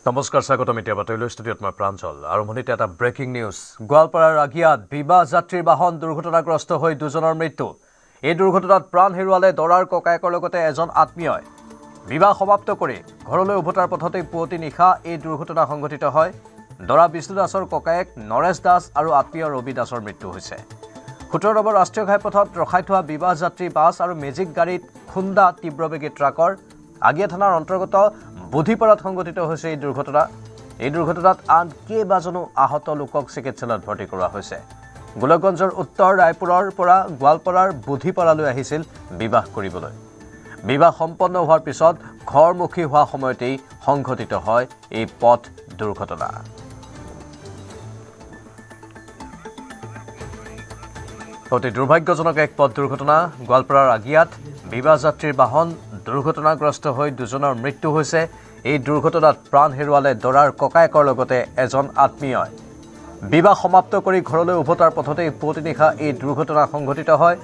নমস্কাৰ স্বাগতম এতিয়া বাতৰিলৈ ষ্টুডিঅ'ত মই প্ৰাঞ্জল আৰম্ভণিতে এটা ব্ৰেকিং নিউজ গোৱালপাৰাৰ আগিয়াত বিবাহ যাত্ৰীৰ বাহন দুৰ্ঘটনাগ্ৰস্ত হৈ দুজনৰ মৃত্যু এই দুৰ্ঘটনাত প্ৰাণ হেৰুৱালে দৰাৰ ককায়েকৰ লগতে এজন আত্মীয়ই বিবাহ সমাপ্ত কৰি ঘৰলৈ উভতাৰ পথতে পুৱতি নিশা এই দুৰ্ঘটনা সংঘটিত হয় দৰা বিষ্ণু দাসৰ ককায়েক নৰেশ দাস আৰু আত্মীয় ৰবি দাসৰ মৃত্যু হৈছে ১৭ নম্বৰ ৰাষ্ট্ৰীয় ঘাইপথত ৰখাই থোৱা বিবাহ যাত্ৰী বাছ আৰু মেজিক গাড়ীত খুন্দা তীব্ৰবেগী ট্ৰাকৰ আগিয়া থানাৰ অন্তৰ্গত বুধিপাৰাত সংঘটিত হৈছে এই দুৰ্ঘটনাত আন কেইবাজনো আহত লোকক চিকিৎসালয়ত ভৰ্তি কৰোৱা হৈছে গোলকগঞ্জৰ উত্তৰ ৰায়পুৰৰ পৰা গোৱালপাৰাৰ বুধিপাৰালৈ আহিছিল বিবাহ কৰিবলৈ বিবাহ সম্পন্ন হোৱাৰ পিছত ঘৰমুখী হোৱা সময়তেই সংঘটিত হয় এই পথ দুৰ্ঘটনা অতি দুৰ্ভাগ্যজনক এক পথ দুৰ্ঘটনা গোৱালপাৰাৰ আগিয়াত বিবাহ যাত্ৰীৰ বাহন দুৰ্ঘটনাগ্ৰস্ত হৈ দুজনৰ মৃত্যু হৈছে এই দুৰ্ঘটনাত প্ৰাণ হেৰুৱালে দৰাৰ ককায়েকৰ লগতে এজন আত্মীয়ই বিবাহ সমাপ্ত কৰি ঘৰলৈ উভতাৰ পথতে পুৱতি নিশা এই দুৰ্ঘটনা সংঘটিত হয়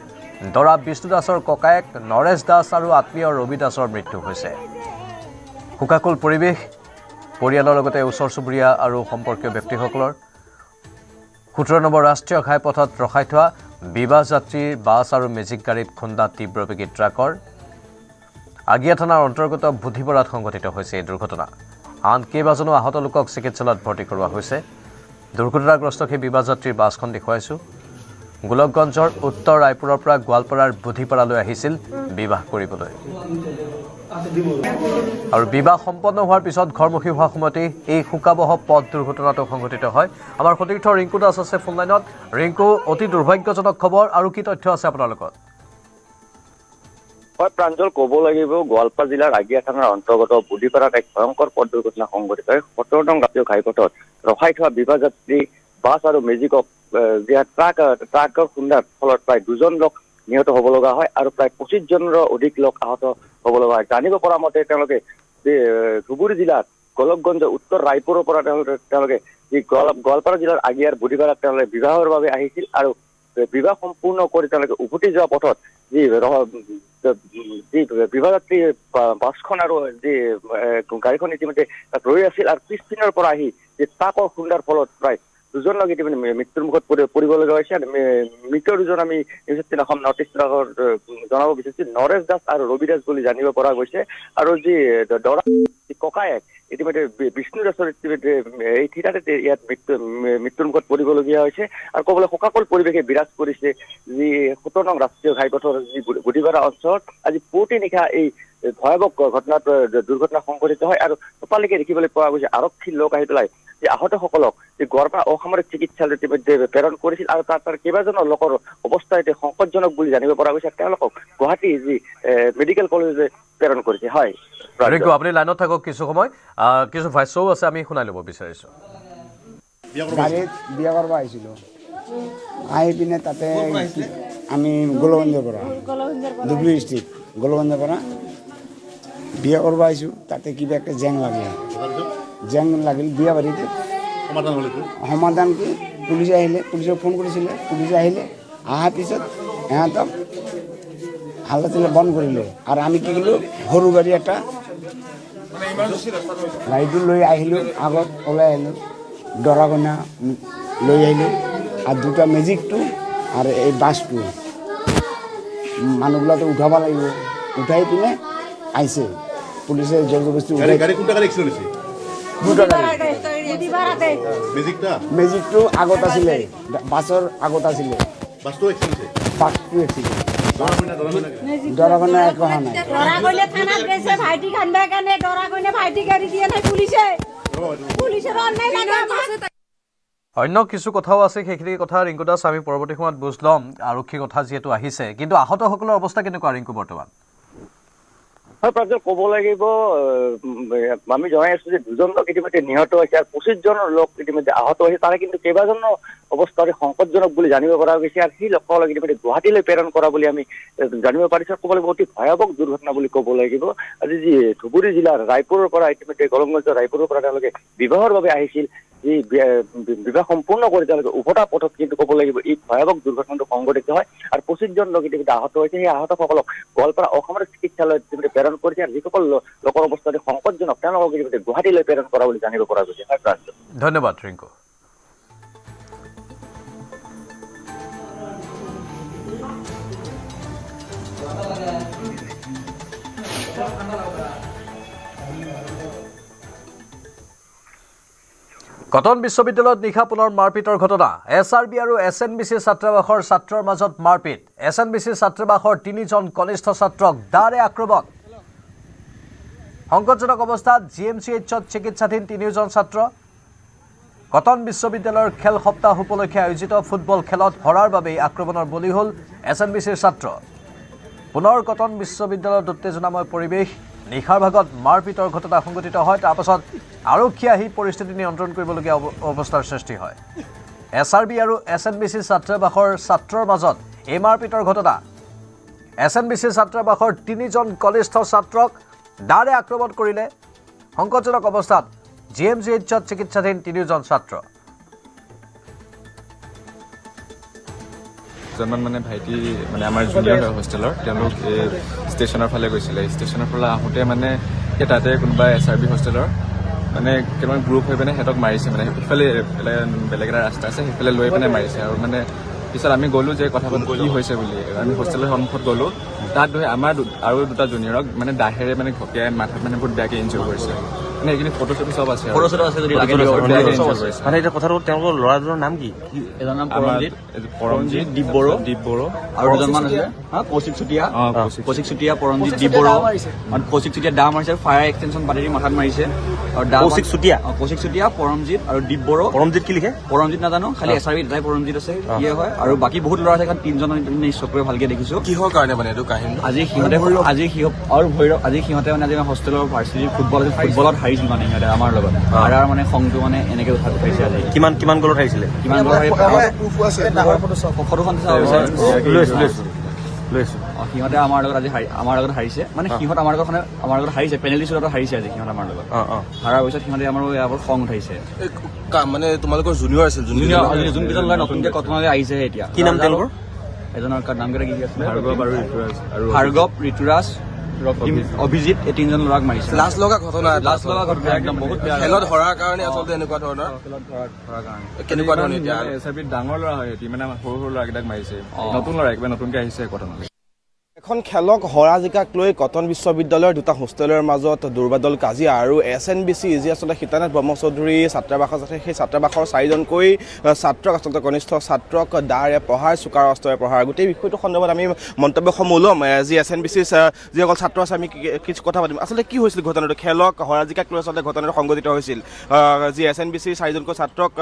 দৰা বিষ্ণু দাসৰ ককায়েক নৰেশ দাস আৰু আত্মীয় ৰবি দাসৰ মৃত্যু হৈছে শোকাকুল পৰিৱেশ পৰিয়ালৰ লগতে ওচৰ চুবুৰীয়া আৰু সম্পৰ্কীয় ব্যক্তিসকলৰ ১৭ নম্বৰ ৰাষ্ট্ৰীয় ঘাইপথত ৰখাই থোৱা বিবাহ যাত্ৰীৰ বাছ আৰু মেজিক গাড়ীত খুন্দা তীব্ৰবেগী ট্ৰাকৰ আগিয়া থানাৰ অন্তৰ্গত বুধিপাৰাত সংঘটিত হৈছে এই দুৰ্ঘটনা আন কেইবাজনো আহত লোকক চিকিৎসালয়ত ভৰ্তি কৰোৱা হৈছে দুৰ্ঘটনাগ্ৰস্ত সেই বিবাহ যাত্ৰীৰ বাছখন দেখুৱাইছোঁ গোলকগঞ্জৰ উত্তৰ ৰায়পুৰৰ পৰা গোৱালপাৰাৰ বুধিপাৰালৈ আহিছিল বিবাহ কৰিবলৈ আৰু বিবাহ সম্পন্ন হোৱাৰ পিছত ঘৰমুখী হোৱাৰ সময়তে এই শোকাবহ পথ দুৰ্ঘটনাটো সংঘটিত হয় আমাৰ সতীৰ্থ ৰিংকু দাস আছে ফোনলাইনত ৰিংকু অতি দুৰ্ভাগ্যজনক খবৰ আৰু কি তথ্য আছে আপোনাৰ লগত হয় প্ৰাঞ্জল ক'ব লাগিব গোৱালপাৰা জিলাৰ আগিয়া থানাৰ অন্তৰ্গত বুধিপাৰাত এক ভয়ংকৰ পথ দুৰ্ঘটনা সংঘটিত হয় ১৭ নং ৰাষ্ট্ৰীয় ঘাইপথত ৰখাই থোৱা বিবাহ যাত্ৰী বাছ আৰু মেজিকক ট্ৰাকৰ খুন্দাৰ ফলত প্ৰায় দুজন লোক নিহত হ'ব লগা হয় আৰু প্ৰায় ২৫ জনৰ অধিক লোক আহত হ'ব লগা হয় জানিব পৰা মতে তেওঁলোকে ধুবুৰী জিলাৰ গোলকগঞ্জ উত্তৰ ৰায়পুৰৰ পৰা তেওঁলোকে গোৱালপাৰা জিলাৰ আগিয়াৰ বুধিপাৰাত তেওঁলোকে বিবাহৰ বাবে আহিছিল আৰু বিবাহ সম্পূৰ্ণ কৰি তেওঁলোকে উভতি যোৱা পথত যি বিবাহ যাত্ৰী বাছখন আৰু যি গাড়ীখন ইতিমধ্যে তাত ৰৈ আছিল আৰু পিছপিনৰ পৰা আহি যি ট্ৰাকৰ খুন্দাৰ ফলত প্ৰায় দুজন লোক ইতিমধ্যে মৃত্যুৰ মুখত পৰিব লগা হৈছে আৰু মৃত দুজন আমি অসম নৰ্থ ইষ্ট জনাব বিচাৰিছো নৰেশ দাস আৰু ৰবি দাস বুলি জানিব পৰা গৈছে আৰু যি দৰা ককায়েক ইতিমধ্যে বিষ্ণু দাসৰ ইতিমধ্যে এই থিতাতে ইয়াত মৃত্যুৰ মুখত পৰিবলগীয়া হৈছে আৰু ক'বলৈ শোকাকুল পৰিৱেশে বিৰাজ কৰিছে যি ১৭ নং ৰাষ্ট্ৰীয় ঘাইপথৰ যি বুধিপাৰা অঞ্চলত আজি পুৱতি নিশা এই ভয়াৱহ দুৰ্ঘটনা সংঘটিত হয় আৰু ততালিকে দেখিবলৈ পোৱা গৈছে আৰক্ষীৰ লোক আহি পেলাই যে আহতসকলক গোৱালপাৰা অসামৰিক চিকিৎসালয়ত ইতিমধ্যে প্ৰেৰণ কৰিছিল আৰু তাৰ কেইবাজনৰ লোকৰ অৱস্থা এতিয়া সংকটজনক বুলি জানিব পৰা গৈছে তেওঁলোকক গুৱাহাটী যি মেডিকেল কলেজে প্ৰেৰণ কৰিছে হয় আপুনি লাইনত থাকক কিছু সময় কিছু ভইচও আছে আমি শুনাই ল'ব বিচাৰিছোঁ গাড়ীত বিয়া কৰিব আহিছিলোঁ আহি পিনে তাতে আমি গোলগঞ্জৰ পৰা ধুবুৰী ডিষ্ট্ৰিক্ট গোলগঞ্জৰ পৰা বিয়া কৰিব আহিছোঁ তাতে কিবা একটা জেং লাগিল বিয়া বাৰীতে সমাধান কি পুলিচে আহিলে পুলিচক ফোন কৰিছিলে পুলিচে আহিলে অহাৰ পিছত সিহঁতক হাল্লা বন্ধ কৰিলোঁ আৰু আমি কি কৰিলোঁ সৰু গাড়ী এটা গাড়ীটো লৈ আহিলোঁ আগত ওলাই আহিলোঁ দৰা কইনা লৈ আহিলোঁ আৰু দুটা মেজিকটো আৰু এই বাছটো মানুহবিলাকে উঠাব লাগিব উঠাই পিনে আহিছে পুলিচে জবৰদস্তি মেজিকটো আগত আছিলে বাছৰ আগত আছিলে বাছটো দৰা কইনা একো অহা নাই অন্য কিছু কথাও আছে সেইখিনি কথা ৰিংকু দাস আমি পৰৱৰ্তী সময়ত বুজ ল'ম আৰক্ষী কথা যিহেতু আহিছে কিন্তু আহতসকলৰ অৱস্থা কেনেকুৱা ৰিংকু বৰ্তমান হয় প্ৰাঞ্জল ক'ব লাগিব আমি জনাই আছো যে দুজন লোক ইতিমধ্যে নিহত হৈছে আৰু ২৫ জনৰ লোক ইতিমধ্যে আহত হৈছে তাৰে কিন্তু কেইবাজনৰ অৱস্থা সংকটজনক বুলি জানিব পৰা গৈছে আৰু সেই লোকসকলক ইতিমধ্যে গুৱাহাটীলৈ প্ৰেৰণ কৰা বুলি আমি জানিব পাৰিছোঁ ক'ব লাগিব অতি ভয়াৱহ দুৰ্ঘটনা বুলি ক'ব লাগিব আজি যি ধুবুৰী জিলাৰ ৰায়পুৰৰ পৰা ইতিমধ্যে গোলকগঞ্জৰ ৰায়পুৰৰ পৰা তেওঁলোকে বিবাহৰ বাবে আহিছিল যি বিবাহ সম্পূৰ্ণ কৰি তেওঁলোকে উভতা পথত কিন্তু ক'ব লাগিব এই ভয়াৱহ দুৰ্ঘটনাটো সংঘটিত হয় আৰু 25জন লোক ইতিমধ্যে আহত হৈছে। সেই আহতসকলক গোৱালপাৰা অসামৰিক চিকিৎসালয়ত ইতিমধ্যে প্ৰেৰণ কৰিছে আৰু যিসকল লোকৰ অৱস্থাটো সংকটজনক তেওঁলোকক ইতিমধ্যে গুৱাহাটীলৈ প্ৰেৰণ কৰা বুলি জানিব পৰা গৈছে। ধন্যবাদ ৰিংকু। কটন বিশ্ববিদ্যালয়ত নিশা পুনৰ মাৰপিটৰ ঘটনা। SRB আৰু SNBC ছাত্ৰাবাসৰ ছাত্ৰৰ মাজত মাৰপিট। SNBC ছাত্ৰাবাসৰ 3জন কনিষ্ঠ ছাত্ৰক দাৰে আক্ৰমণ। সংকটজনক অৱস্থাত GMCHত চিকিৎসাধীন 3জন ছাত্ৰ। কটন বিশ্ববিদ্যালয়ৰ খেল সপ্তাহ উপলক্ষে আয়োজিত ফুটবল খেলত হৰাৰ বাবেই আক্ৰমণৰ বলি হ'ল SNBCৰ ছাত্ৰ। পুনৰ কটন বিশ্ববিদ্যালয়ত উত্তেজনাময় পৰিৱেশ। নিশাৰ ভাগত মাৰপিটৰ ঘটনা সংঘটিত হয়। তাৰ পাছত আৰক্ষী আহি পৰিস্থিতি নিয়ন্ত্ৰণ কৰিবলগীয়া অৱস্থাৰ সৃষ্টি হয়। SRB আৰু SNBC ছাত্ৰাবাসৰ ছাত্ৰৰ মাজত এই মাৰপিটৰ ঘটনা। SNBC ছাত্ৰাবাসৰ 3জন কনিষ্ঠ ছাত্ৰক দাৰে আক্ৰমণ কৰিলে। সংকটজনক অৱস্থাত GMCHত চিকিৎসাধীন 3জন ছাত্ৰ। দুজনমান মানে ভাইটি মানে আমাৰ জুনিয়ৰ হয় হোষ্টেলৰ, তেওঁলোক ষ্টেচনৰ ফালে গৈছিলে। ষ্টেচনৰ ফালে আহোঁতে মানে সেই তাতে কোনোবা SRB হোষ্টেলৰ মানে কেইটামান গ্ৰুপ হৈ পিনে সিহঁতক মাৰিছে। মানে সেইফালে বেলেগ এটা ৰাস্তা আছে, সেইফালে লৈ পিনে মাৰিছে। আৰু মানে পিছত আমি গ'লোঁ যে কথা কি হৈছে বুলি। আমি হোষ্টেলৰ সন্মুখত গ'লোঁ, তাত গৈ আমাৰ আৰু 2টা জুনিয়ৰক মানে দাহেৰে মানে ঘপিয়াই মাথাত মানে বহুত বেয়াকৈ ইনজিঅৰ কৰিছে। মানে এইখিনি ফটো চটো চব আছে, মানে এতিয়া কথাটো তেওঁলোকৰ ল'ৰাজনৰ নাম কি? এজনৰ নাম পৰমজিৎ, দীপ বড়ো আৰু দুজনমান আছে কৌশিক চুতীয়া, পৰমজিৎ, দীপ বড়ো আৰু কৌশিক চুতীয়া দা মাৰিছে, ফায়াৰ এক্সটেনশ্যন পাতি মাথাত মাৰিছে। আৰু কৌশিক চুতীয়া, পৰমজিৎ আৰু দীপ বড়ো। পৰমজিৎ কি লিখে? পৰমজিৎ নাজানো, খালি SRB এটাই পৰমজিৎ আছে, ইয়ে হয়। আৰু বাকী বহুত ল'ৰা আছে, 3জন চকুৰে ভালকে দেখিছো। কিহৰ কাৰণে মানে এইটো কাহিনী? আজি সিহঁতে মানে আজি হোষ্টেলৰ ভাৰ্চিটি ফুটবলত হাৰিছিল মানে সিহঁতে আমাৰ লগত। আৰু মানে খংটো মানে এনেকে উঠাইছে আজি। কিমান গলত হাৰিছিলে? কিমান ফটোখন সিহঁতে আমাৰ লগত আজি আমাৰ লগত হাৰিছে। মানে সিহঁত আমাৰ লগত হাৰিছে, পেনাল্টি শ্বুটত হাৰিছে আজি সিহঁত আমাৰ লগত। হাৰাৰ পিছত সিহঁতে আমাৰ ইয়াৰ খং উঠাইছে। মানে তোমালোকৰ জুনিয়ৰ আছিল? যোনকেইজন ল'ৰা নতুনকে কটনলৈ আহিছে এতিয়া। কি নাম তেওঁলোকৰ? এজনৰ নামকেইটা কি আছিলে? ভাৰ্গৱ, ঋতুৰাজ, অভিজিত, এই 3জন ল'ৰাক মাৰিছে। লাজ লগা ঘটনা একদম বহুত বেয়া। খেলত হৰাৰ কাৰণে আচলতে এনেকুৱা ধৰণৰ কেনেকুৱা ধৰণৰ এতিয়া SRBত ডাঙৰ ল'ৰা হয় সিহঁতি, মানে সৰু সৰু ল'ৰাকেইটাক মাৰিছে। নতুন ল'ৰা একেবাৰে নতুনকৈ আহিছে কটনলৈ। এখন খেলক হৰা জিকাক লৈ কটন বিশ্ববিদ্যালয়ৰ 2টা হোষ্টেলৰ মাজত দুৰ্বাদল কাজিয়া। আৰু SNBC যি আচলতে সীতানাথ ব্ৰহ্মচৌধুৰী ছাত্ৰাবাসত আছে, সেই ছাত্ৰাবাসৰ 4জনকৈ ছাত্ৰক আচলতে কনিষ্ঠ ছাত্ৰক দাৰে প্ৰহাৰ, চোকাৰ অস্ত্ৰৰে প্ৰহাৰ। গোটেই বিষয়টো সন্দৰ্ভত আমি মন্তব্যসমূহ ল'ম। যি SNBC যিসকল ছাত্ৰ আছে আমি কিছু কথা পাতিম। আচলতে কি হৈছিল ঘটনাটো? খেলক হৰা জিকাক লৈ আচলতে ঘটনাটো সংঘটিত হৈছিল। যি SNBC 4জনকৈ ছাত্ৰক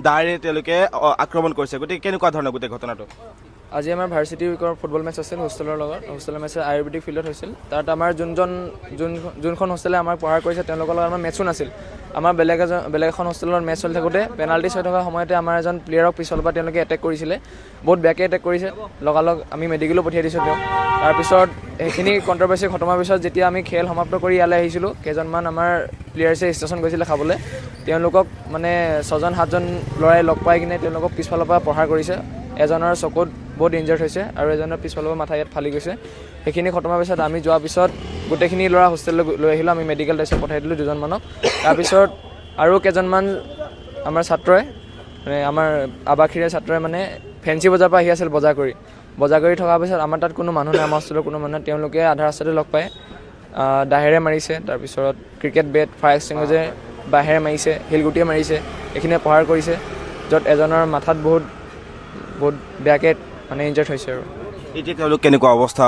দাৰে তেওঁলোকে আক্ৰমণ কৰিছে। গতিকে কেনেকুৱা ধৰণৰ গোটেই ঘটনাটো? আজি আমাৰ ভাৰ্চিটি উইকৰ ফুটবল মেচ আছিল হোষ্টেলৰ লগত। হোষ্টেলৰ মেচ আয়ুৰ্বেদিক ফিল্ডত হৈছিল। তাত আমাৰ যোনখন হোষ্টেলে আমাক পঢ়াৰ কৰিছে তেওঁলোকৰ লগত আমাৰ মেচো নাছিল। আমাৰ বেলেগ এখন হোষ্টেলৰ মেচ চলি থাকোঁতে পেনাল্টি হৈ থকা সময়তে আমাৰ এজন প্লেয়াৰক পিছৰ পৰা তেওঁলোকে এটেক কৰিছিলে, বহুত বেয়াকৈ এটেক কৰিছে। লগালগ আমি মেডিকেলো পঠিয়াই দিছোঁ তেওঁক। তাৰপিছত সেইখিনি কণ্ট্ৰভাৰ্চি খতমৰ পিছত যেতিয়া আমি খেল সমাপ্ত কৰি ইয়ালৈ আহিছিলোঁ, কেইজনমান আমাৰ প্লেয়াৰ্ছে ষ্টেচন গৈছিলে খাবলৈ, তেওঁলোকক মানে 6-7জন ল'ৰাই লগ পাই কিনে তেওঁলোকক পিছফালৰ পৰা প্ৰহাৰ কৰিছে। এজনৰ চকুত বহুত ইনজাৰ্ড হৈছে আৰু এজনৰ পিছফালৰ পৰা মাথা ইয়াত ফালি গৈছে। সেইখিনি খতমৰ পিছত আমি যোৱাৰ পিছত গোটেইখিনি ল'ৰা হোষ্টেললৈ লৈ আহিলোঁ। আমি মেডিকেল তাৰপিছত পঠাই দিলোঁ 2জনমানক। তাৰপিছত আৰু কেইজনমান আমাৰ ছাত্ৰই মানে আমাৰ আৱাসীৰে ছাত্ৰই মানে ফেঞ্চি বজাৰৰ পৰা আহি আছিল বজাৰ কৰি থকাৰ পিছত আমাৰ তাত কোনো মানুহ নাই, আমাৰ হোষ্টেলৰ কোনো মানুহ নাই। তেওঁলোকে আধা ৰাস্তাতে লগ পাই দাহেৰে মাৰিছে, তাৰপিছত ক্ৰিকেট বেট, ফায়াৰ এক্সটিংগুইজাৰ বাঁহেৰে মাৰিছে, শিলগুটিয়ে মাৰিছে, এইখিনিয়ে প্ৰহাৰ কৰিছে, য'ত এজনৰ মাথাত বহুত বেয়াকৈ মানে ইনজাৰ্ড হৈছে। আৰু এতিয়া তেওঁলোক কেনেকুৱা অৱস্থা?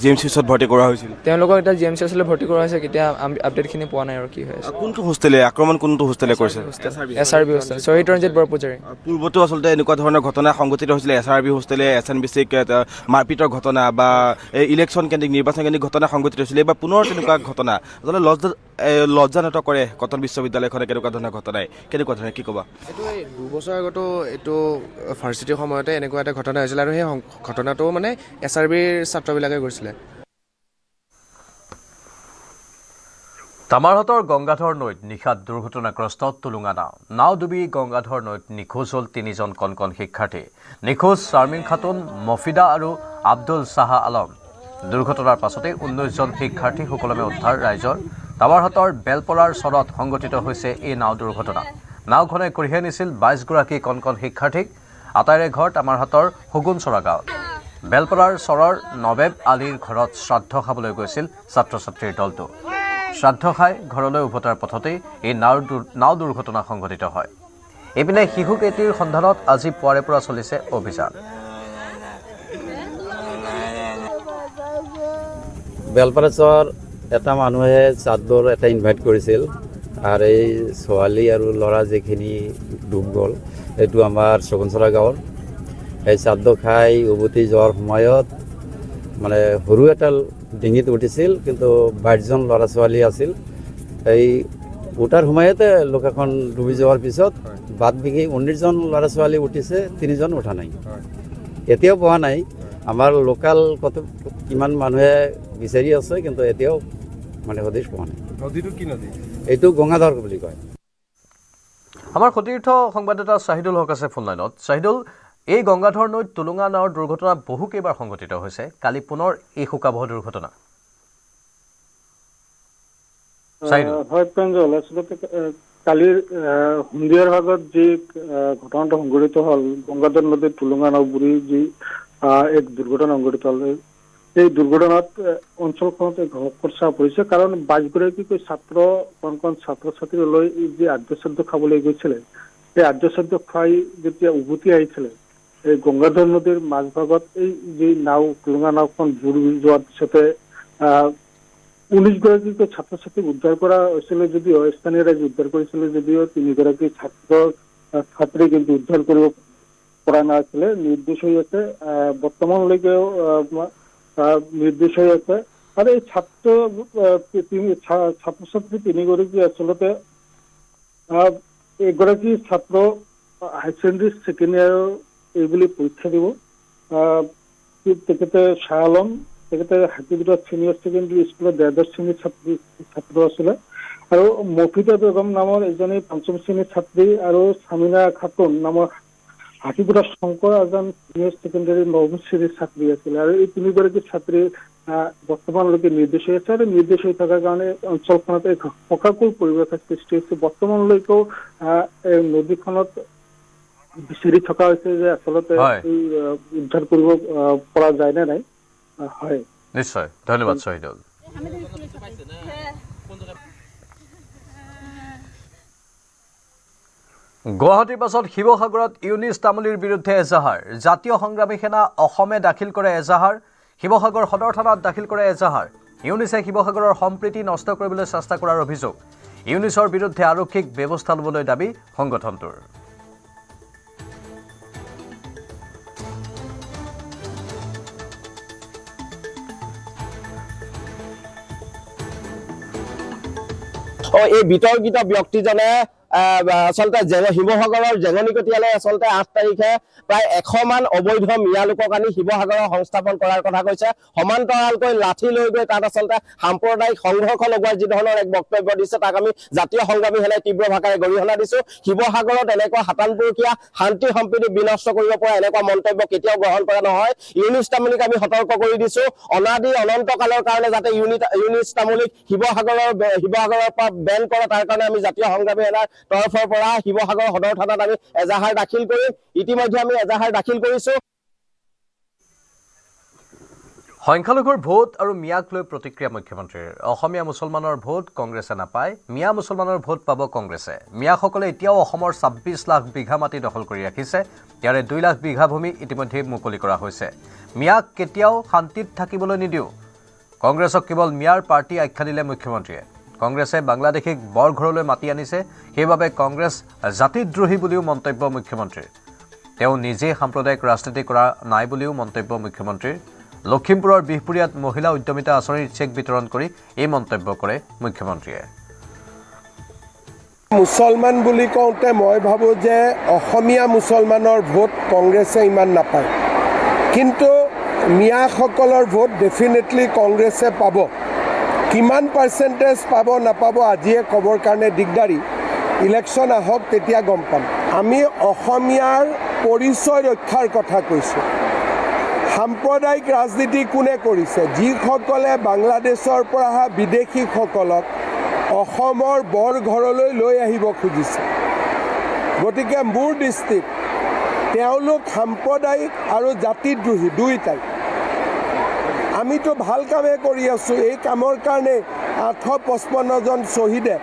GMCHত ভৰ্তি কৰা হৈছিল? তেওঁলোকক এতিয়া GMCHলৈ ভৰ্তি কৰা হৈছে। কেতিয়া আপডেটখিনি পোৱা নাই আৰু কি হৈ আছে। কোনটো হোষ্টেলে আক্ৰমণ কোনটো হোষ্টেলে কৰিছে? SRB হোষ্টেল, শ্বহীদ ৰঞ্জিত বৰপূজাৰী। পূৰ্বতো আচলতে এনেকুৱা ধৰণৰ ঘটনা সংঘটিত হৈছিলে। SRB হোষ্টেলে SNBCক মাৰপিটৰ ঘটনা বা ইলেকশ্যন কেন্দ্ৰিক নিৰ্বাচন কেন্দ্ৰিক ঘটনা সংঘটিত হৈছিলে। এইবাৰ পুনৰ তেনেকুৱা ঘটনা আচলতে লজ্জানত কৰে কটন বিশ্ববিদ্যালয়খনে। কেনেকুৱা ধৰণৰ ঘটনাই কেনেকুৱা ধৰণে কি ক'বা? এইটো 2 বছৰ আগতো এইটো ভাৰ্চিটিৰ সময়তে এনেকুৱা এটা ঘটনা হৈছিলে আৰু সেই ঘটনাটো মানে SRBৰ ছাত্ৰবিলাকে কৰিছিলে। তামাৰহাটৰ গংগাধৰ নৈত নিশাত দুৰ্ঘটনাগ্ৰস্ত টুলুঙা নাও ডুবি গংগাধৰ নৈত নিখোজ হ'ল 3জন কণকণ শিক্ষাৰ্থী নিখোজ শাৰমিন খাতুন মফিদা আৰু আব্দুল চাহা আলম দুৰ্ঘটনাৰ পাছতে 19জন শিক্ষাৰ্থী সুকলমে উদ্ধাৰ ৰাইজৰ তামাৰহাটৰ বেলপৰাৰ চৰত সংঘটিত হৈছে এই নাও দুৰ্ঘটনা নাওখনে কঢ়িয়াই নিছিল 22গৰাকী কণকণ শিক্ষাৰ্থীক আটাইৰে ঘৰ তামাৰহাটৰ হুগুনচৰা গাঁৱত বেলপৰাৰ চৰৰ নবেব আলীৰ ঘৰত শ্ৰাদ্ধ খাবলৈ গৈছিল ছাত্ৰ ছাত্ৰীৰ দলটো শ্ৰাদ্ধ খাই ঘৰলৈ উভতাৰ পথতেই এই নাও দুৰ্ঘটনা সংঘটিত হয় এইপিনে শিশুকেইটিৰ সন্ধানত আজি পুৱাৰে পৰা চলিছে অভিযান বেলপাৰাচৰ এটা মানুহে চাদৰ এটা ইনভাইট কৰিছিল আৰু এই ছোৱালী আৰু ল'ৰা যিখিনি ডুব গ'ল এইটো আমাৰ শগুনচৰা গাঁৱৰ এই চাদ খাই উভতি যোৱাৰ সময়ত মানে সৰু এটা ডিঙিত উঠিছিল কিন্তু 22জন ল'ৰা ছোৱালী আছিল এই উঠাৰ সময়তে লোকাখন ডুবি যোৱাৰ পিছত বাদ বিকি 19জন ল'ৰা ছোৱালী উঠিছে 3জন উঠা নাই এতিয়াও পোৱা নাই আমাৰ লোকাল কত কিমান মানুহে বিচাৰি আছে কিন্তু এতিয়াও মানে হদিশ পোৱা নাই নদীটো কি নদী এইটো গংগাধৰ বুলি কয় আমাৰ সতীৰ্থ সংবাদদাতা শাহিদুল হক আছে ফোন লাইনত শাহিদুল এই গংগাধৰ নৈত টুলুঙা নাওৰ দুৰ্ঘটনা বহুকেইবাৰ সংঘটিত হৈছে কালি পুনৰ এই শোকাবহ দুৰ্ঘটনা হয় প্ৰাঞ্জল আচলতে কালিৰ সন্ধিয়াৰ ভাগত যি ঘটনাটো সংঘটিত হ'ল গংগাধৰ নদীত টুলুঙা নাও বুৰি যি এক দুৰ্ঘটনা সংঘটিত হ'ল এই দুৰ্ঘটনাত অঞ্চলখনত এক খৰচা পৰিছে কাৰণ 22গৰাকীকৈ ছাত্ৰ কণ ছাত্ৰ ছাত্ৰীলৈ যি আদ্যশ্ৰাদ্ধ খাবলৈ গৈছিলে সেই আদ্যশ্ৰাদ্ধ খাই যেতিয়া উভতি আহিছিলে এই গংগাধৰ নদীৰ মাজভাগত এই যি নাও টুলুঙা নাওখন বুৰি যোৱাৰ পিছতে 19গৰাকীকৈ ছাত্ৰ ছাত্ৰীক উদ্ধাৰ কৰা হৈছিলে যদিও স্থানীয় ৰাইজে উদ্ধাৰ কৰিছিলে যদিও 3গৰাকী ছাত্ৰী কিন্তু উদ্ধাৰ কৰিব পৰা নাছিলে নিৰ্দেশ হৈ আছে বৰ্তমানলৈকেও নিৰ্দেশ হৈ আছে আৰু এই ছাত্ৰ ছাত্ৰী 3গৰাকী আচলতে এগৰাকী ছাত্ৰ হাই ছেকেণ্ডাৰী ছেকেণ্ড ইয়াৰৰ এইবুলি পৰীক্ষা দিব তেখেতে শ্বাহ আলম তেখেতে হাতীবিৰাট ছিনিয়ৰ ছেকেণ্ডাৰী স্কুলৰ 12 শ্ৰেণীৰ ছাত্ৰ আছিলে আৰু মফিদা বেগম নামৰ এজনী 5ম শ্ৰেণীৰ ছাত্ৰী আৰু সামিনা খাতুন নামৰ হাতীপুৰা শংকৰ আজান ছিনিয়ৰ ছেকেণ্ডাৰী 9ম শ্ৰেণীৰ ছাত্ৰী আছিলে আৰু এই 3গৰাকী ছাত্ৰী বৰ্তমানলৈকে নিৰ্দেশ হৈ আছে আৰু নিৰ্দেশ হৈ থকাৰ কাৰণে অঞ্চলখনত এক শোকাকুল পৰিৱেশৰ সৃষ্টি হৈছে বৰ্তমানলৈকেও এই নদীখনত বিচাৰি থকা হৈছে যে আচলতে উদ্ধাৰ কৰিব পৰা যায় নে নাই হয় নিশ্চয় ধন্যবাদ শাহিদুল গুৱাহাটীৰ পাছত শিৱসাগৰত ইউনিছ তামুলীৰ বিৰুদ্ধে এজাহাৰ জাতীয় সংগ্ৰামী সেনা অসমে দাখিল কৰে এজাহাৰ শিৱসাগৰ সদৰ থানাত দাখিল কৰে এজাহাৰ ইউনিছে শিৱসাগৰৰ সম্প্ৰীতি নষ্ট কৰিবলৈ চেষ্টা কৰাৰ অভিযোগ ইউনিছৰ বিৰুদ্ধে আৰক্ষীক ব্যৱস্থা ল'বলৈ দাবী সংগঠনটোৰ এই বিতৰ্কিত ব্যক্তিজনে আচলতে শিৱসাগৰৰ জেঙনিকটীয়ালৈ আচলতে 8 তাৰিখে প্ৰায় 100 মান অবৈধ মিয়া লোকক আনি শিৱসাগৰৰ সংস্থাপন কৰাৰ কথা কৈছে সমান্তৰালকৈ লাঠি লৈ গৈ তাত আচলতে সাম্প্ৰদায়িক সংঘৰ্ষ লগোৱাৰ যি ধৰণৰ এক বক্তব্য দিছে তাক আমি জাতীয় সংগ্ৰামী সেনাই তীব্ৰ ভাষাৰে গৰিহণা দিছো শিৱসাগৰত এনেকুৱা হাতানপুৰকীয়া শান্তি সম্প্ৰীতি বিনষ্ট কৰিব পৰা এনেকুৱা মন্তব্য কেতিয়াও গ্ৰহণ কৰা নহয় ইউনিছ তামুলীক আমি সতৰ্ক কৰি দিছো অনাদি অনন্ত কালৰ কাৰণে যাতে ইউনিছ তামুলীক শিৱসাগৰৰ পৰা বেন কৰে তাৰ কাৰণে আমি জাতীয় সংগ্ৰামী সেনাৰ তৰফৰ পৰা শিৱসাগৰ সদৰ থানাত আমি এজাহাৰ দাখিল কৰিম ইতিমধ্যে আমি এজাহাৰ দাখিল কৰিছো সংখ্যালঘুৰ ভোট আৰু মিয়াক লৈ প্ৰতিক্ৰিয়া মুখ্যমন্ত্ৰীৰ অসমীয়া মুছলমানৰ ভোট কংগ্ৰেছে নাপায় মিয়া মুছলমানৰ ভোট পাব কংগ্ৰেছে মিয়াসকলে এতিয়াও অসমৰ 26 লাখ বিঘা মাটি দখল কৰি ৰাখিছে ইয়াৰে 2 লাখ বিঘা ভূমি ইতিমধ্যে মুকলি কৰা হৈছে মিয়াক কেতিয়াও শান্তিত থাকিবলৈ নিদিও কংগ্ৰেছক কেৱল মিয়াৰ পাৰ্টি আখ্যা দিলে মুখ্যমন্ত্ৰীয়ে কংগ্ৰেছে বাংলাদেশীক বৰঘৰলৈ মাতি আনিছে সেইবাবে কংগ্ৰেছ জাতিদ্ৰোহী বুলিও মন্তব্য মুখ্যমন্ত্ৰীৰ তেওঁ নিজে সাম্প্ৰদায়িক ৰাজনীতি কৰা নাই বুলিও মন্তব্য মুখ্যমন্ত্ৰীৰ লখিমপুৰৰ বিহপুৰীয়াত মহিলা উদ্যমিতা আঁচনিৰ চেক বিতৰণ কৰি এই মন্তব্য কৰে মুখ্যমন্ত্ৰীয়ে মুছলমান বুলি কওঁতে মই ভাবোঁ যে অসমীয়া মুছলমানৰ ভোট কংগ্ৰেছে ইমান নাপায় কিন্তু মিয়াসকলৰ ভোট ডেফিনেটলি কংগ্ৰেছে পাব কিমান পাৰ্চেণ্টেজ পাব নাপাব আজিয়ে ক'বৰ কাৰণে দিগদাৰী ইলেকশ্যন আহক তেতিয়া গম পাম আমি অসমীয়াৰ পৰিচয় ৰক্ষাৰ কথা কৈছোঁ সাম্প্ৰদায়িক ৰাজনীতি কোনে কৰিছে যিসকলে বাংলাদেশৰ পৰা অহা বিদেশীসকলক অসমৰ বৰঘৰলৈ লৈ আহিব খুজিছে গতিকে মোৰ দৃষ্টিত তেওঁলোক সাম্প্ৰদায়িক আৰু জাতিদ্ৰোহী দুয়োটাই আমিতো ভাল কামে কৰি আছোঁ এই কামৰ কাৰণে 855 জন শ্বহীদে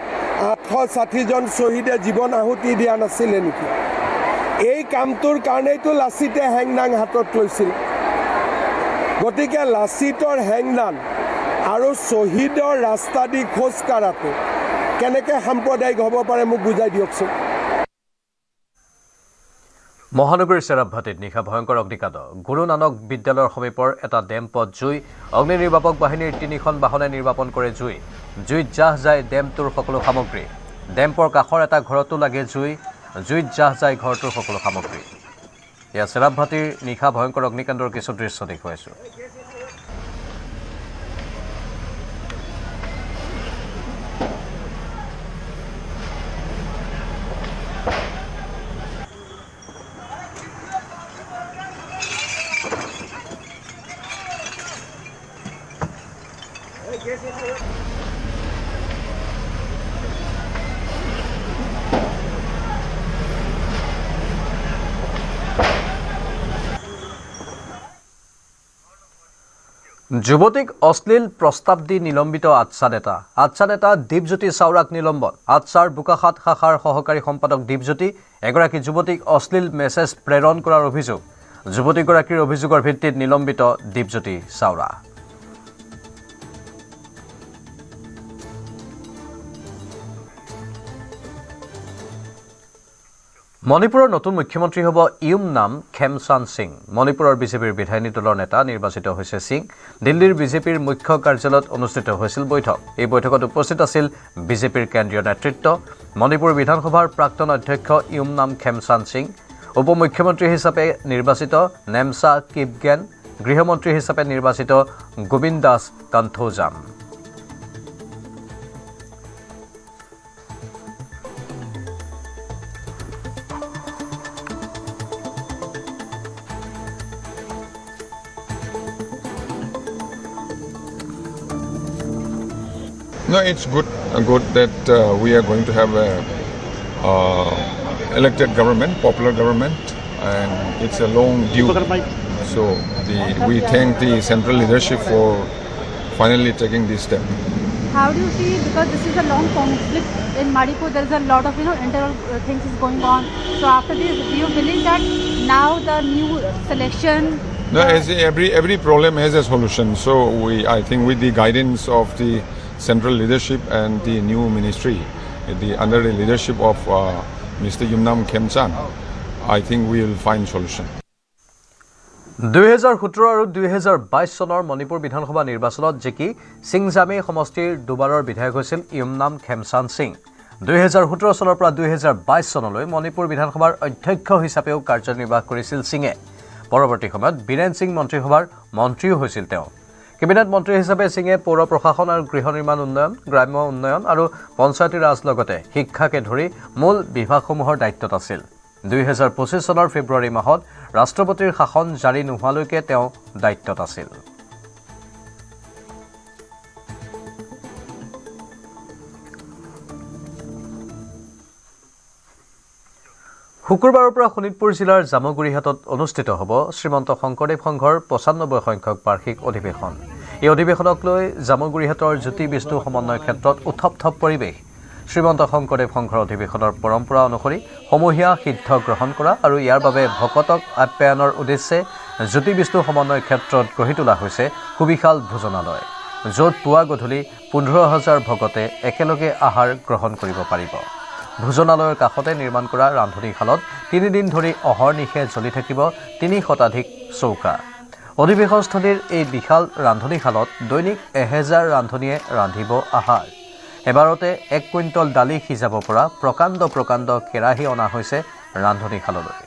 860 জন শ্বহীদে জীৱন আহুতি দিয়া নাছিলে নেকি এই কামটোৰ কাৰণেইতো লাচিতে হেংদাং হাতত লৈছিল গতিকে লাচিতৰ হেংদাং আৰু শ্বহীদৰ ৰাস্তা দি খোজ কাঢ়াটো কেনেকৈ সাম্প্ৰদায়িক হ'ব পাৰে মোক বুজাই দিয়কচোন মহানগৰীৰ চেৰাবভাটিত নিশা ভয়ংকৰ অগ্নিকাণ্ড গুৰু নানক বিদ্যালয়ৰ সমীপৰ এটা ডেম্পত জুই অগ্নি নিৰ্বাপক বাহিনীৰ 3খন বাহনে নিৰ্বাপন কৰে জুইত জাহ যায় ডেম্পটোৰ সকলো সামগ্ৰী ডেম্পৰ কাষৰ এটা ঘৰতো লাগে জুইত জাহ যায় ঘৰটোৰ সকলো সামগ্ৰী এয়া চেৰাবভাটিৰ নিশা ভয়ংকৰ অগ্নিকাণ্ডৰ কিছু দৃশ্য দেখুৱাইছোঁ যুৱতীক অশ্লীল প্ৰস্তাৱ দি নিলম্বিত আচ্ছা নেতা দীপজ্যোতি চাওৰাক নিলম্বন আচ্ছাৰ বোকাখাত শাখাৰ সহকাৰী সম্পাদক দীপজ্যোতি এগৰাকী যুৱতীক অশ্লীল মেছেজ প্ৰেৰণ কৰাৰ অভিযোগ যুৱতীগৰাকীৰ অভিযোগৰ ভিত্তিত নিলম্বিত দীপজ্যোতি চাওৰা মণিপুৰৰ নতুন মুখ্যমন্ত্ৰী হ'ব ইউম নাম খেমচান সিং মণিপুৰৰ বিজেপিৰ বিধায়িনী দলৰ নেতা নিৰ্বাচিত হৈছে সিং দিল্লীৰ বিজেপিৰ মুখ্য কাৰ্যালয়ত অনুষ্ঠিত হৈছিল বৈঠক এই বৈঠকত উপস্থিত আছিল বিজেপিৰ কেন্দ্ৰীয় নেতৃত্ব মণিপুৰ বিধানসভাৰ প্ৰাক্তন অধ্যক্ষ ইউম নাম খেমচান সিং উপ মুখ্যমন্ত্ৰী হিচাপে নিৰ্বাচিত নেমচা কিপগেন গৃহমন্ত্ৰী হিচাপে নিৰ্বাচিত Gobinda Das কান্থোজাম No, it's good that we are going to have a elected government, popular government, and it's a long due. So we thank the central leadership for finally taking this step. How do you see, because this is a long conflict in Manipur, there is a lot of internal things is going on. So after this, do you believe that now the new selection? No, every problem has a solution. So I think with the guidance of the central leadership and the new ministry, under the leadership of Mr. Yumnam Khemchan, I think we will find solution. 2017 আৰু 2022 চনৰ মণিপুৰ বিধানসভা নিৰ্বাচনত জিকি সিংজামে সমষ্টিৰ দুবাৰৰ বিধায়ক হৈছিল ইউমনাম খেমচান সিং 2017 চনৰ পৰা 2022 চনলৈ মণিপুৰ বিধানসভাৰ অধ্যক্ষ হিচাপেও কাৰ্যনিৰ্বাহ কৰিছিল সিঙে পৰৱৰ্তী সময়ত বীৰেন সিং মন্ত্ৰীসভাৰ মন্ত্ৰীও হৈছিল তেওঁ কেবিনেট মন্ত্ৰী হিচাপে সিঙে পৌৰ প্ৰশাসন আৰু গৃহ নিৰ্মাণ উন্নয়ন গ্ৰাম্য উন্নয়ন আৰু পঞ্চায়তী ৰাজ লগতে শিক্ষাকে ধৰি মূল বিভাগসমূহৰ দায়িত্বত আছিল 2025 চনৰ ফেব্ৰুৱাৰী মাহত ৰাষ্ট্ৰপতিৰ শাসন জাৰি নোহোৱালৈকে তেওঁ দায়িত্বত আছিল শুকুৰবাৰৰ পৰা শোণিতপুৰ জিলাৰ জামুগুৰিহাটত অনুষ্ঠিত হ'ব শ্ৰীমন্ত শংকৰদেৱ সংঘৰ 95 সংখ্যক বাৰ্ষিক অধিৱেশন এই অধিৱেশনক লৈ জামুগুৰিহাটৰ জ্যোতি বিষ্ণু সমন্বয় ক্ষেত্ৰত উত্থপ পৰিৱেশ শ্ৰীমন্ত শংকৰদেৱ সংঘৰ অধিৱেশনৰ পৰম্পৰা অনুসৰি সমূহীয়া সিদ্ধ গ্ৰহণ কৰা আৰু ইয়াৰ বাবে ভকতক আপ্যায়নৰ উদ্দেশ্যে জ্যোতি বিষ্ণু সমন্বয় ক্ষেত্ৰত গঢ়ি তোলা হৈছে সুবিশাল ভোজনালয় য'ত পুৱা গধূলি 15,000 ভকতে একেলগে আহাৰ গ্ৰহণ কৰিব পাৰিব ভোজনালয়ৰ কাষতে নিৰ্মাণ কৰা ৰান্ধনীশালত 3 দিন ধৰি অহৰ্নিশে জ্বলি থাকিব 3 শতাধিক চৌকা অধিৱেশনস্থলীৰ এই বিশাল ৰান্ধনীশালত দৈনিক 1000 ৰান্ধনীয়ে ৰান্ধিব আহাৰ এবাৰতে 1 কুইণ্টল দালি সিজাব পৰা প্ৰকাণ্ড কেৰাহী অনা হৈছে ৰান্ধনীশাললৈ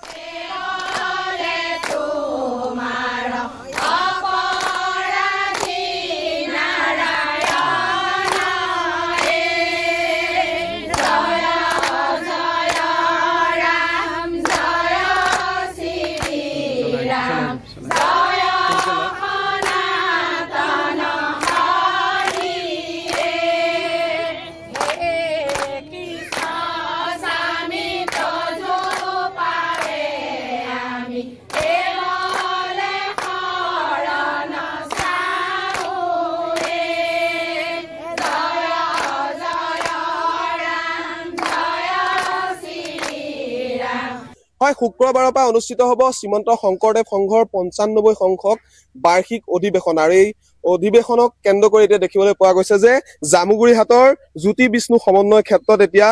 হয়, শুক্ৰবাৰৰ পৰা অনুষ্ঠিত হ'ব শ্ৰীমন্ত শংকৰদেৱ সংঘৰ 95 সংখ্যক বাৰ্ষিক অধিৱেশন। আৰু এই অধিৱেশনক কেন্দ্ৰ কৰি এতিয়া দেখিবলৈ পোৱা গৈছে যে জামুগুৰিহাটৰ জ্যোতি বিষ্ণু সমন্বয় ক্ষেত্ৰত এতিয়া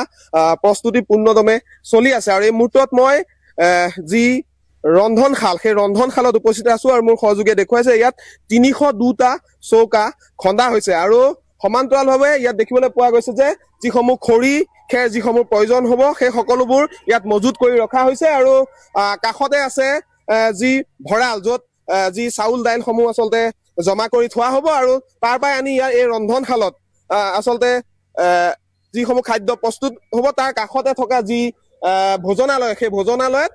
প্ৰস্তুতি পূৰ্ণদমে চলি আছে। আৰু এই মুহূৰ্তত মই যি ৰন্ধনশাল, সেই ৰন্ধনশালত উপস্থিত আছো আৰু মোৰ সহযোগীয়ে দেখুৱাইছে ইয়াত 302টা চৌকা খন্দা হৈছে। আৰু সমান্তৰালভাৱে ইয়াত দেখিবলৈ পোৱা গৈছে যে যিসমূহ খৰি খেৰ যিসমূহ প্ৰয়োজন হ'ব সেই সকলোবোৰ ইয়াত মজুত কৰি ৰখা হৈছে। আৰু কাষতে আছে যি ভঁৰাল, য'ত যি চাউল দাইলসমূহ আচলতে জমা কৰি থোৱা হ'ব আৰু তাৰ পৰাই আনি ইয়াৰ এই ৰন্ধনশালত আচলতে যিসমূহ খাদ্য প্ৰস্তুত হ'ব তাৰ কাষতে থকা যি ভোজনালয়, সেই ভোজনালয়ত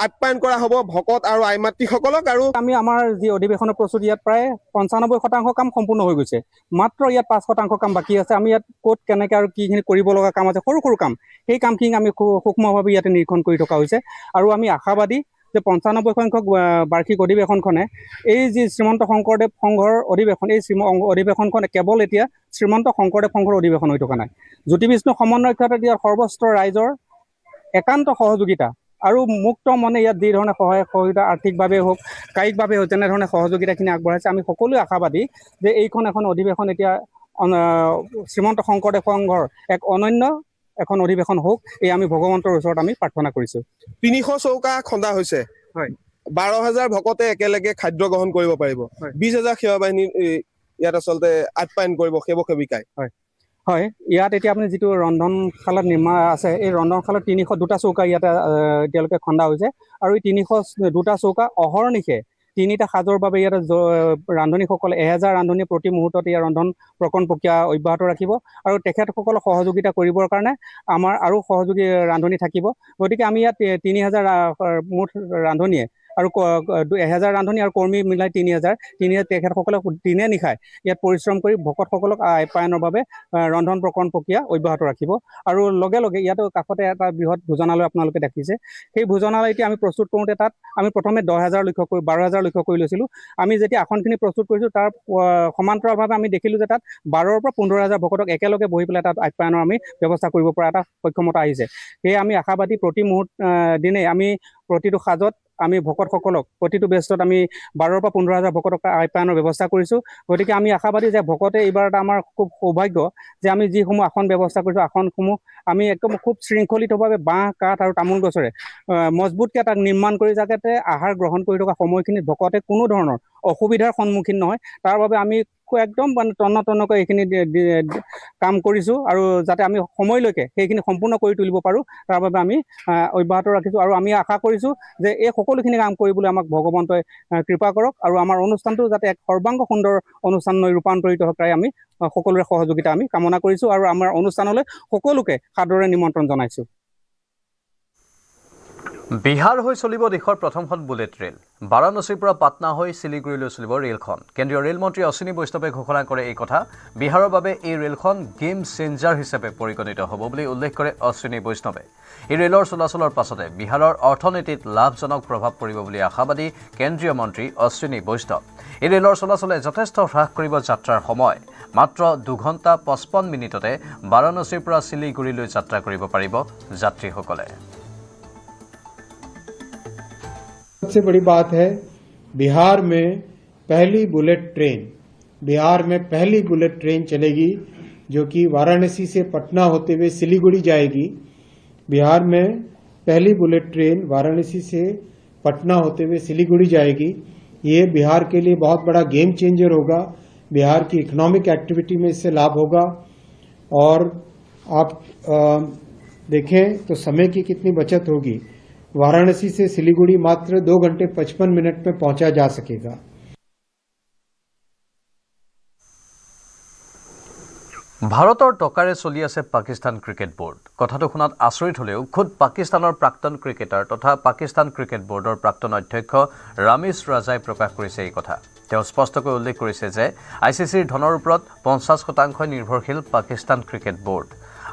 আপ্যায়ন কৰা হ'ব ভকত আৰু আইমাতৃসকলক। আৰু আমি আমাৰ যি অধিৱেশনৰ প্ৰস্তুতি ইয়াত প্ৰায় 95% কাম সম্পূৰ্ণ হৈ গৈছে। মাত্ৰ ইয়াত 5% কাম বাকী আছে। আমি ইয়াত ক'ত কেনেকৈ আৰু কিখিনি কৰিব লগা কাম আছে, সৰু সৰু কাম, সেই কামখিনি আমি সূক্ষ্মভাৱে ইয়াতে নিৰীক্ষণ কৰি থকা হৈছে। আৰু আমি আশাবাদী যে 95 সংখ্যক বাৰ্ষিক অধিৱেশনখনে এই যি শ্ৰীমন্ত শংকৰদেৱ সংঘৰ অধিৱেশন, এই অধিৱেশনখনে কেৱল এতিয়া শ্ৰীমন্ত শংকৰদেৱ সংঘৰ অধিৱেশন হৈ থকা নাই। জ্যোতি বিষ্ণু সমন্বয় ক্ষেত্ৰত ইয়াৰ সৰ্বস্তৰ ৰাইজৰ একান্ত সহযোগিতা আৰু মুক্ত মনে ইয়াত যি ধৰণে সহায় সহযোগিতা আৰ্থিকভাৱে হওক কায়িকভাৱে হওক তেনেধৰণে সহযোগিতাখিনি আগবঢ়াইছে। আমি সকলোৱে আশাবাদী যে এইখন এখন অধিৱেশন এতিয়া শ্ৰীমন্ত শংকৰদেৱ সংঘৰ এক অনন্য এখন অধিৱেশন হওক, এই আমি ভগৱন্তৰ ওচৰত আমি প্ৰাৰ্থনা কৰিছোঁ। 300 চৌকা খন্দা হৈছে। হয়, 12,000 ভকতে একেলগে খাদ্য গ্ৰহণ কৰিব পাৰিব। 20,000 সেৱা বাহিনী ইয়াত আচলতে আপ্যায়ন কৰিব, সেৱক সেৱিকাই। হয়, ইয়াত এতিয়া আপুনি যিটো ৰন্ধনশালত নিৰ্মাণ আছে, এই ৰন্ধনশালত 302টা চৌকা ইয়াতে এতিয়ালৈকে খন্দা হৈছে। আৰু এই 302টা চৌকা অহৰ্নিশে 3টা সাজৰ বাবে ইয়াতে ৰান্ধনীসকলে 1000 ৰান্ধনী প্ৰতি মুহূৰ্তত ইয়াৰ ৰন্ধন প্ৰকৰণ প্ৰক্ৰিয়া অব্যাহত ৰাখিব। আৰু তেখেতসকলক সহযোগিতা কৰিবৰ কাৰণে আমাৰ আৰু সহযোগী ৰান্ধনী থাকিব। গতিকে আমি ইয়াত 3000 মুঠ ৰান্ধনীয়ে আৰু 1000 ৰান্ধনী আৰু কৰ্মী মিলাই 3000 তেখেতসকলক দিনে নিশাই ইয়াত পৰিশ্ৰম কৰি ভকতসকলক আপ্যায়নৰ বাবে ৰন্ধন প্ৰকৰণ প্ৰক্ৰিয়া অব্যাহত ৰাখিব। আৰু লগে লগে ইয়াতো কাষতে এটা বৃহৎ ভোজনালয় আপোনালোকে দেখিছে। সেই ভোজনালয় এতিয়া আমি প্ৰস্তুত কৰোঁতে তাত আমি প্ৰথমে 10,000 লক্ষ্য কৰি লৈছিলোঁ। আমি যেতিয়া আসনখিনি প্ৰস্তুত কৰিছোঁ তাৰ সমান্তৰালভাৱে আমি দেখিলোঁ যে তাত 12,000 পৰা 15,000 ভকতক একেলগে বহি পেলাই তাত আপ্যায়নৰ আমি ব্যৱস্থা কৰিব পৰা এটা সক্ষমতা আহিছে। সেয়ে আমি আশাবাদী প্ৰতি দিনেই আমি প্ৰতিটো সাজত আমি ভকতসকলক প্ৰতিটো বেষ্টত আমি 12,000 পৰা 15,000 ভকতক আপ্যায়নৰ ব্যৱস্থা কৰিছোঁ। গতিকে আমি আশাবাদী যে ভকতে এইবাৰ এটা আমাৰ খুব সৌভাগ্য যে আমি যিসমূহ আসন ব্যৱস্থা কৰিছোঁ, আসনসমূহ আমি একদম খুব শৃংখলিতভাৱে বাঁহ কাঠ আৰু তামোল গছৰে মজবুতকৈ তাক নিৰ্মাণ কৰি যাতে আহাৰ গ্ৰহণ কৰি থকা সময়খিনিত ভকতে কোনো ধৰণৰ অসুবিধাৰ সন্মুখীন নহয়, তাৰ বাবে আমি একদম তন্নতন্নকৈ এইখিনি কাম কৰিছোঁ। আৰু যাতে আমি সময়লৈকে সেইখিনি সম্পূৰ্ণ কৰি তুলিব পাৰোঁ তাৰ বাবে আমি অব্যাহত ৰাখিছোঁ। আৰু আমি আশা কৰিছোঁ যে এই সকলোখিনি কাম কৰিবলৈ আমাক ভগৱন্তই কৃপা কৰক আৰু আমাৰ অনুষ্ঠানটো যাতে এক সৰ্বাংগ সুন্দৰ অনুষ্ঠানলৈ ৰূপান্তৰিত হওক, তাই আমি সকলোৰে সহযোগিতা আমি কামনা কৰিছোঁ। আৰু আমাৰ অনুষ্ঠানলৈ সকলোকে সাদৰে নিমন্ত্ৰণ জনাইছোঁ। বিহাৰ হৈ চলিব দেশৰ প্ৰথমখন বুলেট ৰেল। বাৰাণসীৰ পৰা পাটনা হৈ শিলিগুৰিলৈ চলিব ৰেলখন। কেন্দ্ৰীয় ৰেলমন্ত্ৰী অশ্বিনী বৈষ্ণৱে ঘোষণা কৰে এই কথা। বিহাৰৰ বাবে এই ৰেলখন গেম চেঞ্জাৰ হিচাপে পৰিগণিত হ'ব বুলি উল্লেখ কৰে অশ্বিনী বৈষ্ণৱে। এই ৰেলৰ চলাচলৰ পাছতে বিহাৰৰ অৰ্থনীতিত লাভজনক প্ৰভাৱ পৰিব বুলি আশাবাদী কেন্দ্ৰীয় মন্ত্ৰী অশ্বিনী বৈষ্ণৱ। এই ৰেলৰ চলাচলে যথেষ্ট হ্ৰাস কৰিব যাত্ৰাৰ সময়। মাত্ৰ 2 ঘণ্টা 55 মিনিটতে বাৰাণসীৰ পৰা শিলিগুৰিলৈ যাত্ৰা কৰিব পাৰিব যাত্ৰীসকলে। सबसे बड़ी बात है बिहार में पहली बुलेट ट्रेन, बिहार में पहली बुलेट ट्रेन चलेगी जो कि वाराणसी से पटना होते हुए सिलीगुड़ी जाएगी। बिहार में पहली बुलेट ट्रेन वाराणसी से पटना होते हुए सिलीगुड़ी जाएगी। ये बिहार के लिए बहुत बड़ा गेम चेंजर होगा। बिहार की इकोनॉमिक एक्टिविटी में इससे लाभ होगा। और आप देखें तो समय की कितनी बचत होगी। वाराणसी से सिलीगुड़ी मात्र 2 घंटे 55 मिनट में पहुंचा जा सकेगा। ভাৰতৰ টকাৰে চলি আছে পাকিস্তান ক্ৰিকেট বোৰ্ড। কথাটো শুনাত আচৰিত হ'লেও খুদ পাকিস্তানৰ প্ৰাক্তন ক্ৰিকেটাৰ তথা পাকিস্তান ক্ৰিকেট বোৰ্ডৰ প্ৰাক্তন অধ্যক্ষ ৰামিজ ৰাজাই প্ৰকাশ কৰিছে এই কথা। তেওঁ স্পষ্টকৈ উল্লেখ কৰিছে যে ICCৰ ধনৰ ওপৰত 50% নিৰ্ভৰশীল পাকিস্তান ক্ৰিকেট বোৰ্ড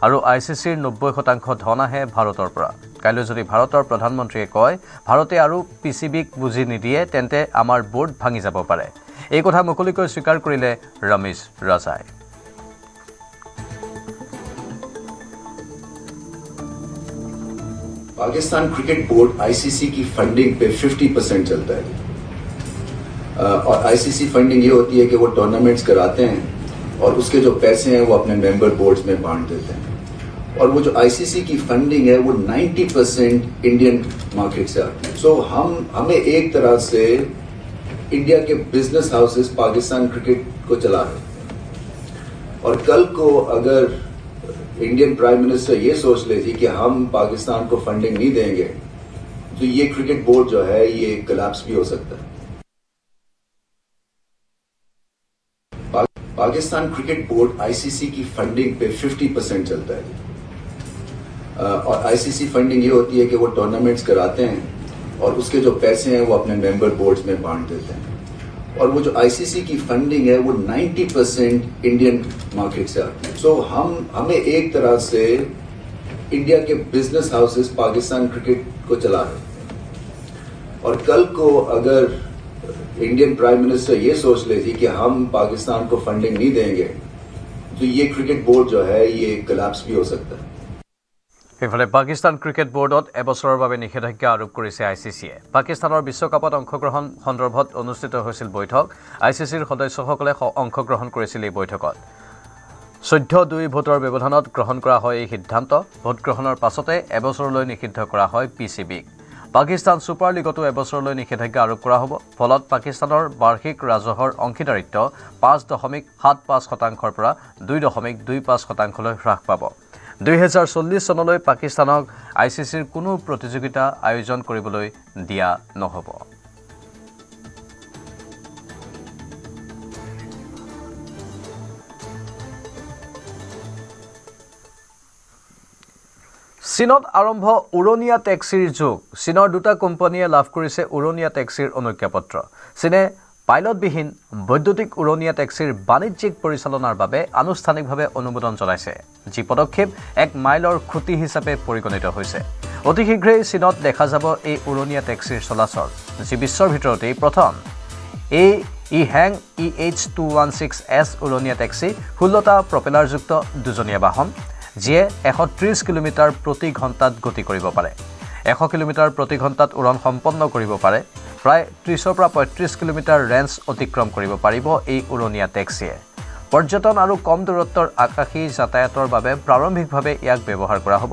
আৰু ICCৰ 90% ধন আহে ভাৰতৰ পৰা। কাইলৈ যদি ভাৰতৰ প্ৰধানমন্ত্ৰীয়ে কয় ভাৰতে আৰু PCBক বুজি নিদিয়ে তেন্তে আমাৰ বোৰ্ড ভাঙি যাব পাৰে। এই কথা মুকলিকৈ স্বীকাৰ কৰিলে ৰামিজ ৰাজাই। पाकिस्तान क्रिकेट बोर्ड आईसीसी की फंडिंग पे 50% चलता है और आईसीसी फंडिंग ये होती है कि वो टूर्नामेंट्स कराते हैं और उसके जो पैसे हैं वो अपने मेंबर बोर्ड्स में बांट देते हैं और वो जो आईसीसी की फंडिंग है वो 90% इंडियन मार्केट से आती है। सो हमें एक तरह से इंडिया के बिजनेस हाउसेस पाकिस्तान क्रिकेट को चला रहे हैं और कल को अगर इंडियन प्राइम मिनिस्टर ये सोच लेती कि हम पाकिस्तान को फंडिंग नहीं देंगे तो ये क्रिकेट बोर्ड जो है ये कोलैप्स भी हो सकता है। पाकिस्तान क्रिकेट बोर्ड आईसीसी की फंडिंग पे 50% चलता है और आईसीसी फंडिंग ये होती है कि वो टूर्नामेंट्स कराते हैं और उसके जो पैसे हैं वो अपने मेंबर बोर्ड्स में बांट देते हैं और वो जो आईसीसी की फंडिंग है वो 90% इंडियन मार्केट से आती है। सो हमें एक तरह से इंडिया के बिजनेस हाउसेस पाकिस्तान क्रिकेट को चला रहे हैं और कल को अगर इंडियन प्राइम मिनिस्टर ये सोच लेती कि हम पाकिस्तान को फंडिंग नहीं देंगे तो ये क्रिकेट बोर्ड जो है ये कोलैप्स भी हो सकता है। ইফালে পাকিস্তান ক্ৰিকেট বোৰ্ডত এবছৰৰ বাবে নিষেধাজ্ঞা আৰোপ কৰিছে আইচিচিয়ে। পাকিস্তানৰ বিশ্বকাপত অংশগ্ৰহণ সন্দৰ্ভত অনুষ্ঠিত হৈছিল বৈঠক। আইচিচিৰ সদস্যসকলে অংশগ্ৰহণ কৰিছিল এই বৈঠকত। 14-2 ভোটৰ ব্যৱধানত গ্ৰহণ কৰা হয় এই সিদ্ধান্ত। ভোটগ্ৰহণৰ পাছতে এবছৰলৈ নিষিদ্ধ কৰা হয় পিচিবিক। পাকিস্তান ছুপাৰ লীগতো এবছৰলৈ নিষেধাজ্ঞা আৰোপ কৰা হ'ব। ফলত পাকিস্তানৰ বাৰ্ষিক ৰাজহৰ অংশীদাৰিত্ব 5.75% পৰা 2.25% হ্ৰাস পাব। 2040 চনলৈ পাকিস্তানক আইচিচিৰ কোনো প্ৰতিযোগিতা আয়োজন কৰিবলৈ দিয়া নহ'ব। চীনত আৰম্ভ উৰণীয়া টেক্সিৰ যুগ। চীনৰ দুটা কোম্পানীয়ে লাভ কৰিছে উৰণীয়া টেক্সিৰ অনুজ্ঞাপত্ৰ। চীনে পাইলটবিহীন বৈদ্যুতিক উৰণীয়া টেক্সিৰ বাণিজ্যিক পৰিচালনাৰ বাবে আনুষ্ঠানিকভাৱে অনুমোদন জনাইছে, যি পদক্ষেপ এক মাইলৰ খুঁটি হিচাপে পৰিগণিত হৈছে। অতি শীঘ্ৰেই চীনত দেখা যাব এই উৰণীয়া টেক্সিৰ চলাচল, যি বিশ্বৰ ভিতৰতেই প্ৰথম। এই ইহেং EH216S উৰণীয়া টেক্সি 16টা প্ৰপেলাৰযুক্ত দুজনীয়া বাহন, যিয়ে 130 কিলোমিটাৰ প্ৰতি ঘণ্টাত গতি কৰিব পাৰে। 100 কিলোমিটাৰ প্ৰতি ঘণ্টাত উৰণ সম্পন্ন কৰিব পাৰে। প্ৰায় 30 পৰা 35 কিলোমিটাৰ ৰেঞ্জ অতিক্ৰম কৰিব পাৰিব এই উৰণীয়া টেক্সিয়ে। পৰ্যটন আৰু কম দূৰত্বৰ আকাশী যাতায়াতৰ বাবে প্ৰাৰম্ভিকভাৱে ইয়াক ব্যৱহাৰ কৰা হ'ব।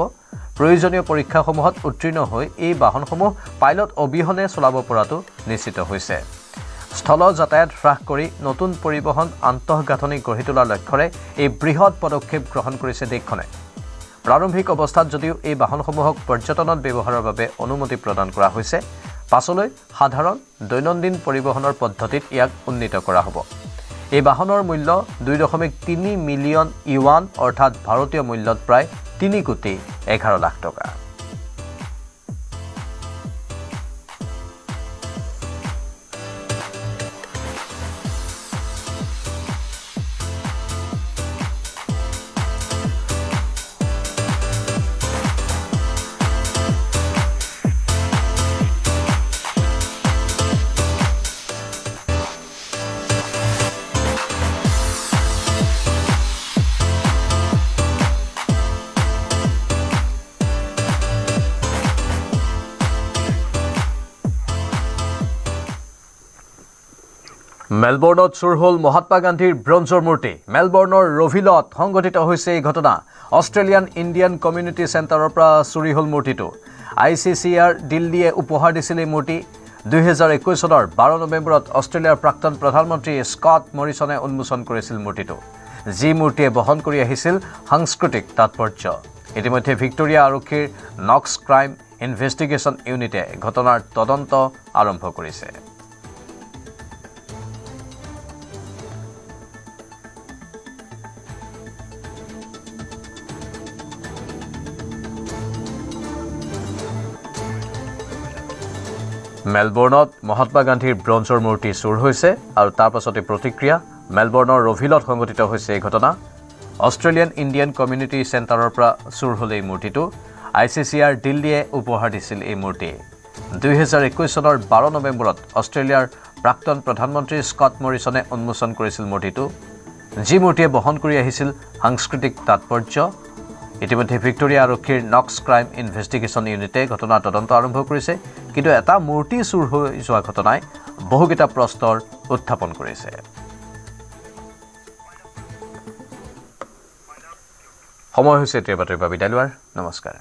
প্ৰয়োজনীয় পৰীক্ষাসমূহত উত্তীৰ্ণ হৈ এই বাহনসমূহ পাইলট অবিহনে চলাব পৰাটো নিশ্চিত হৈছে। স্থল যাতায়াত হ্ৰাস কৰি নতুন পৰিবহণ আন্তঃগাঁথনি গঢ়ি তোলাৰ লক্ষ্যৰে এই বৃহৎ পদক্ষেপ গ্ৰহণ কৰিছে দেশখনে। প্ৰাৰম্ভিক অৱস্থাত যদিও এই বাহনসমূহক পৰ্যটনত ব্যৱহাৰৰ বাবে অনুমতি প্ৰদান কৰা হৈছে, পাছলৈ সাধাৰণ দৈনন্দিন পৰিবহণৰ পদ্ধতিত ইয়াক উন্নীত কৰা হ'ব। এই বাহনৰ মূল্য 2.3 মিলিয়ন ইউৱান অৰ্থাৎ ভাৰতীয় মূল্যত প্ৰায় 3.11 লাখ টকা। মেলবৰ্ণত চুৰ হ'ল মহাত্মা গান্ধীৰ ব্ৰঞ্জৰ মূৰ্তি। মেলবৰ্ণৰ ৰভিলত সংঘটিত হৈছে এই ঘটনা। অষ্ট্ৰেলিয়ান ইণ্ডিয়ান কমিউনিটি চেণ্টাৰৰ পৰা চুৰি হ'ল মূৰ্তিটো। ICCR দিল্লীয়ে উপহাৰ দিছিল এই মূৰ্তি। 2021 চনৰ 12 নৱেম্বৰত অষ্ট্ৰেলিয়াৰ প্ৰাক্তন প্ৰধানমন্ত্ৰী স্কট মৰিছনে উন্মোচন কৰিছিল মূৰ্তিটো, যি মূৰ্তিয়ে বহন কৰি আহিছিল সাংস্কৃতিক তাৎপৰ্য। ইতিমধ্যে ভিক্টোৰিয়া আৰক্ষীৰ নক্স ক্ৰাইম ইনভেষ্টিগেশ্যন ইউনিটে ঘটনাৰ তদন্ত আৰম্ভ কৰিছে। মেলবৰ্ণত মহাত্মা গান্ধীৰ ব্ৰঞ্জৰ মূৰ্তি চুৰ হৈছে আৰু তাৰ পাছতে প্ৰতিক্ৰিয়া। মেলবৰ্ণৰ ৰভিলত সংঘটিত হৈছে এই ঘটনা। অষ্ট্ৰেলিয়ান ইণ্ডিয়ান কমিউনিটি চেণ্টাৰৰ পৰা চুৰ হ'ল এই মূৰ্তিটো। ICCR দিল্লীয়ে উপহাৰ দিছিল এই মূৰ্তি। 2021 চনৰ 12 নৱেম্বৰত অষ্ট্ৰেলিয়াৰ প্ৰাক্তন প্ৰধানমন্ত্ৰী স্কট মৰিছনে উন্মোচন কৰিছিল মূৰ্তিটো, যি মূৰ্তিয়ে বহন কৰি আহিছিল সাংস্কৃতিক তাৎপৰ্য। ইতিমধ্যে ভিক্টোৰিয়া আৰক্ষীৰ নক্স ক্ৰাইম ইনভেষ্টিগেশ্যন ইউনিটে ঘটনাৰ তদন্ত আৰম্ভ কৰিছে কিন্তু এটা মূৰ্তি চুৰ হৈ যোৱা ঘটনাই বহুকেইটা প্ৰশ্নৰ উত্থাপন কৰিছে সময় হৈছে এতিয়া বাতৰিৰ পৰা বিদায় লোৱাৰ নমস্কাৰ